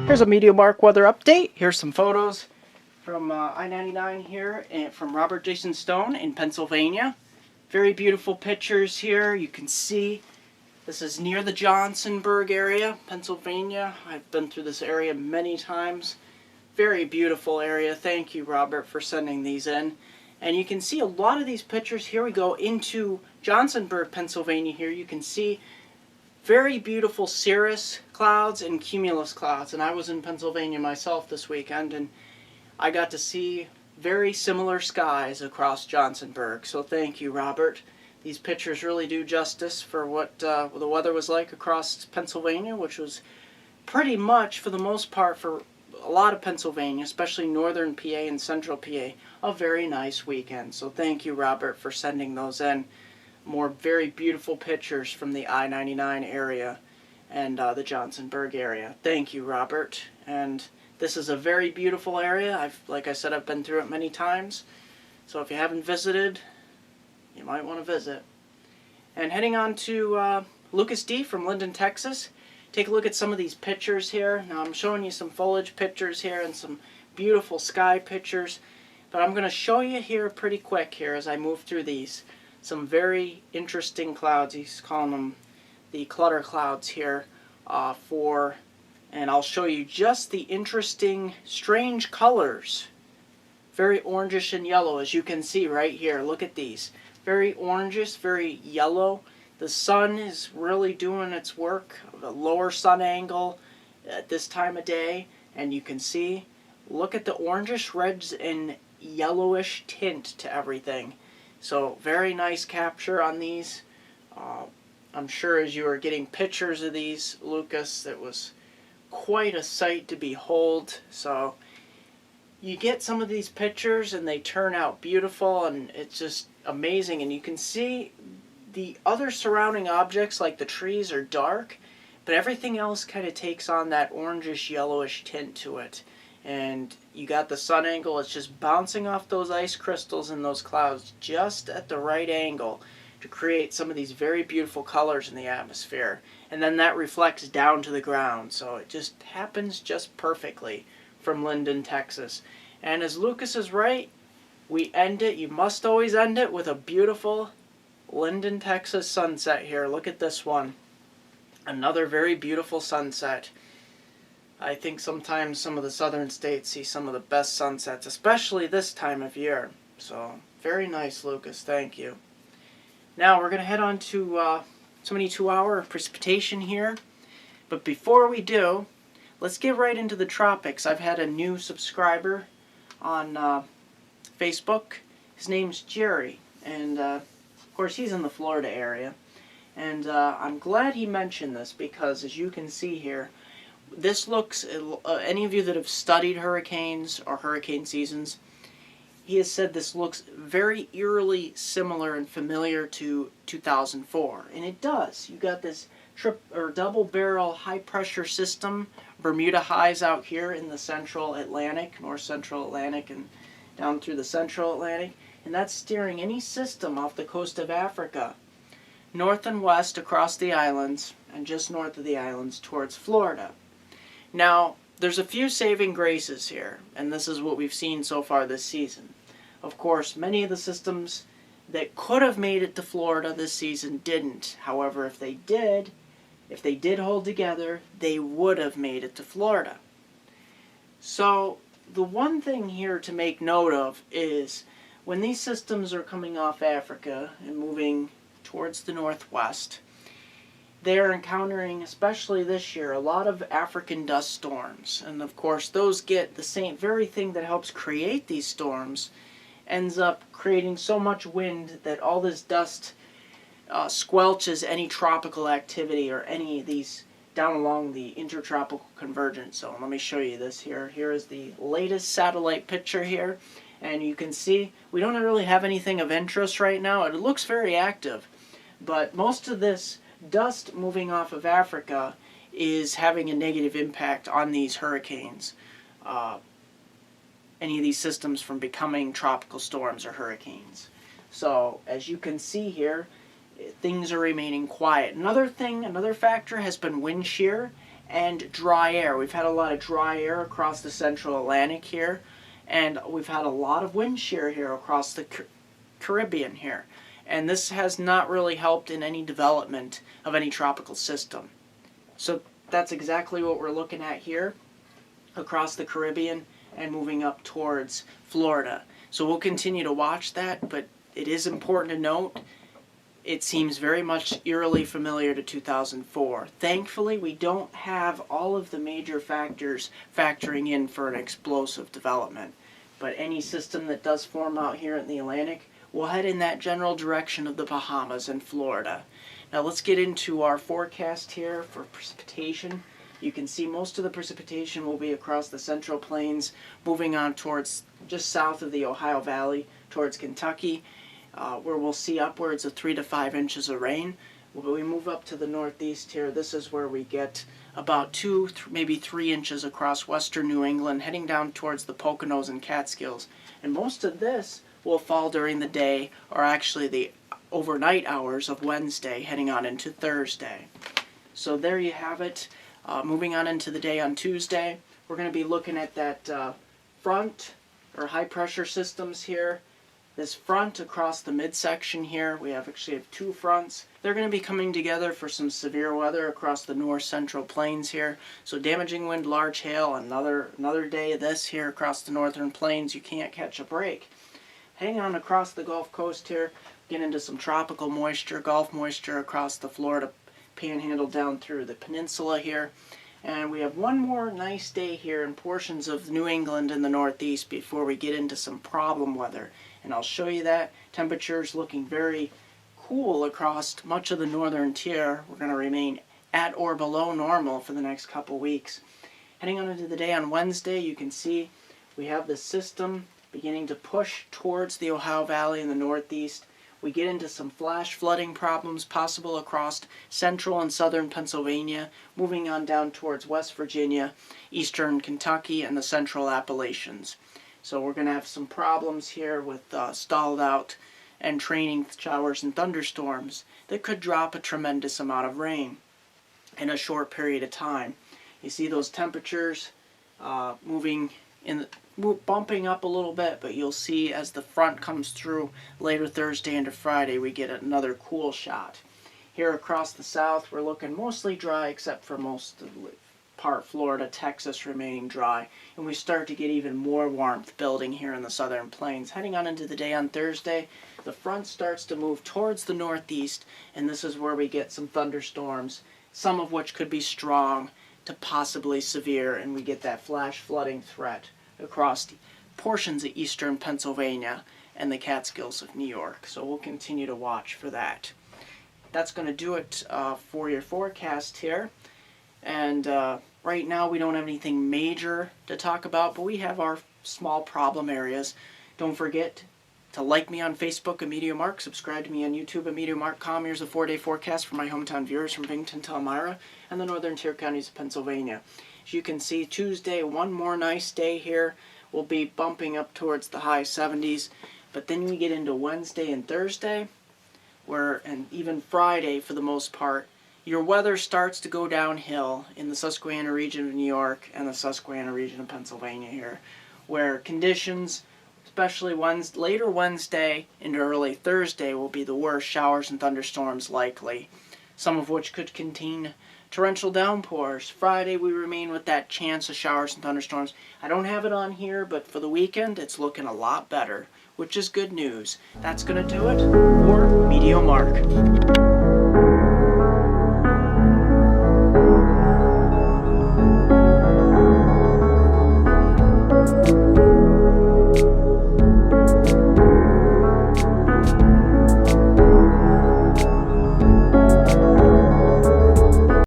Here's a MeteoMark weather update. Here's some photos from I-99 here and from Robert Jason Stone in Pennsylvania. Very beautiful pictures here. You can see this is near the Johnsonburg area, Pennsylvania. I've been through this area many times. Very beautiful area. Thank you, Robert, for sending these in. And you can see a lot of these pictures. Here we go into Johnsonburg, Pennsylvania here. You can see very beautiful cirrus clouds and cumulus clouds. And I was in Pennsylvania myself this weekend, and I got to see very similar skies across Johnsonburg. So thank you, Robert. These pictures really do justice for what the weather was like across Pennsylvania, which was pretty much, for the most part, for a lot of Pennsylvania, especially northern PA and central PA, a very nice weekend. So thank you, Robert, for sending those in. More very beautiful pictures from the I-99 area and the Johnsonburg area. Thank you, Robert. And this is a very beautiful area. Like I said, I've been through it many times. So if you haven't visited, you might want to visit. And heading on to Lucas D. from Linden, Texas. Take a look at some of these pictures here. Now I'm showing you some foliage pictures here and some beautiful sky pictures. But I'm going to show you here pretty quick here as I move through these. Some very interesting clouds. He's calling them the clutter clouds here and I'll show you just the interesting, strange colors. Very orangish and yellow, as you can see right here. Look at these. Very orangish, very yellow. The sun is really doing its work. The lower sun angle at this time of day, and you can see, look at the orangish, reds, and yellowish tint to everything. So very nice capture on these. I'm sure as you were getting pictures of these, Lucas, it was quite a sight to behold. So you get some of these pictures and they turn out beautiful, and it's just amazing. And you can see the other surrounding objects like the trees are dark, but everything else kind of takes on that orangish yellowish tint to it. And you got the sun angle, it's just bouncing off those ice crystals in those clouds just at the right angle to create some of these very beautiful colors in the atmosphere. And then that reflects down to the ground, so it just happens just perfectly from Linden, Texas. And as Lucas is right, we end it, you must always end it with a beautiful Linden, Texas sunset here. Look at this one. Another very beautiful sunset. I think sometimes some of the southern states see some of the best sunsets, especially this time of year. So, very nice, Lucas. Thank you. Now, we're going to head on to 72-hour precipitation here. But before we do, let's get right into the tropics. I've had a new subscriber on Facebook. His name's Jerry. And, of course, he's in the Florida area. And I'm glad he mentioned this because, as you can see here, this looks, any of you that have studied hurricanes or hurricane seasons, he has said this looks very eerily similar and familiar to 2004. And it does. You got this double barrel high pressure system, Bermuda highs out here in the central Atlantic, north central Atlantic, and down through the central Atlantic. And that's steering any system off the coast of Africa, north and west across the islands, and just north of the islands towards Florida. Now, there's a few saving graces here, and this is what we've seen so far this season. Of course, many of the systems that could have made it to Florida this season didn't. However, if they did hold together, they would have made it to Florida. So, the one thing here to make note of is when these systems are coming off Africa and moving towards the northwest, they are encountering, especially this year, a lot of African dust storms. And of course, those get the same very thing that helps create these storms, ends up creating so much wind that all this dust squelches any tropical activity or any of these down along the intertropical convergence zone. Let me show you this here. Here is the latest satellite picture here. And you can see we don't really have anything of interest right now. It looks very active. But most of this dust moving off of Africa is having a negative impact on these hurricanes. Any of these systems from becoming tropical storms or hurricanes. So, as you can see here, things are remaining quiet. Another factor has been wind shear and dry air. We've had a lot of dry air across the central Atlantic here, and we've had a lot of wind shear here across the Caribbean here. And this has not really helped in any development of any tropical system. So that's exactly what we're looking at here across the Caribbean and moving up towards Florida. So we'll continue to watch that, but it is important to note it seems very much eerily familiar to 2004. Thankfully, we don't have all of the major factors factoring in for an explosive development. But any system that does form out here in the Atlantic will head in that general direction of the Bahamas and Florida. Now let's get into our forecast here for precipitation. You can see most of the precipitation will be across the Central Plains, moving on towards just south of the Ohio Valley towards Kentucky, where we'll see upwards of 3 to 5 inches of rain. When we move up to the northeast here, this is where we get about 2, maybe 3 inches across western New England, heading down towards the Poconos and Catskills. And most of this will fall during the day, or actually the overnight hours of Wednesday, heading on into Thursday. So there you have it. Moving on into the day on Tuesday, we're going to be looking at that front, or high pressure systems here. This front across the midsection here, we actually have 2 fronts. They're going to be coming together for some severe weather across the north central plains here. So damaging wind, large hail, another day of this here across the northern plains. You can't catch a break. Hang on across the Gulf Coast here, get into some tropical moisture, Gulf moisture across the Florida Panhandle down through the peninsula here. And we have one more nice day here in portions of New England and the Northeast before we get into some problem weather. And I'll show you that. Temperatures looking very cool across much of the northern tier. We're going to remain at or below normal for the next couple weeks. Heading on into the day on Wednesday, you can see we have the system beginning to push towards the Ohio Valley in the Northeast. We get into some flash flooding problems possible across central and southern Pennsylvania, moving on down towards West Virginia, eastern Kentucky, and the central Appalachians. So we're going to have some problems here with stalled out and training showers and thunderstorms that could drop a tremendous amount of rain in a short period of time. You see those temperatures bumping up a little bit, but you'll see as the front comes through later Thursday into Friday, we get another cool shot. Here across the south, we're looking mostly dry, except for most of the part Florida, Texas remaining dry, and we start to get even more warmth building here in the southern plains. Heading on into the day on Thursday, the front starts to move towards the northeast, and this is where we get some thunderstorms, some of which could be strong to possibly severe, and we get that flash flooding threat across portions of eastern Pennsylvania and the Catskills of New York. So we'll continue to watch for that. That's going to do it for your forecast here. And right now we don't have anything major to talk about, but we have our small problem areas. Don't forget to like me on Facebook at MeteoMark, subscribe to me on YouTube at MeteoMark.com. Here's a 4-day forecast for my hometown viewers from Binghamton to Elmira and the northern tier counties of Pennsylvania. As you can see, Tuesday, one more nice day here. We'll be bumping up towards the high 70s, but then we get into Wednesday and Thursday, and even Friday for the most part, your weather starts to go downhill in the Susquehanna region of New York and the Susquehanna region of Pennsylvania here, where conditions, especially later Wednesday into early Thursday, will be the worst. Showers and thunderstorms likely, some of which could contain torrential downpours. Friday we remain with that chance of showers and thunderstorms. I don't have it on here, but for the weekend it's looking a lot better, which is good news. That's going to do it for MeteoMark.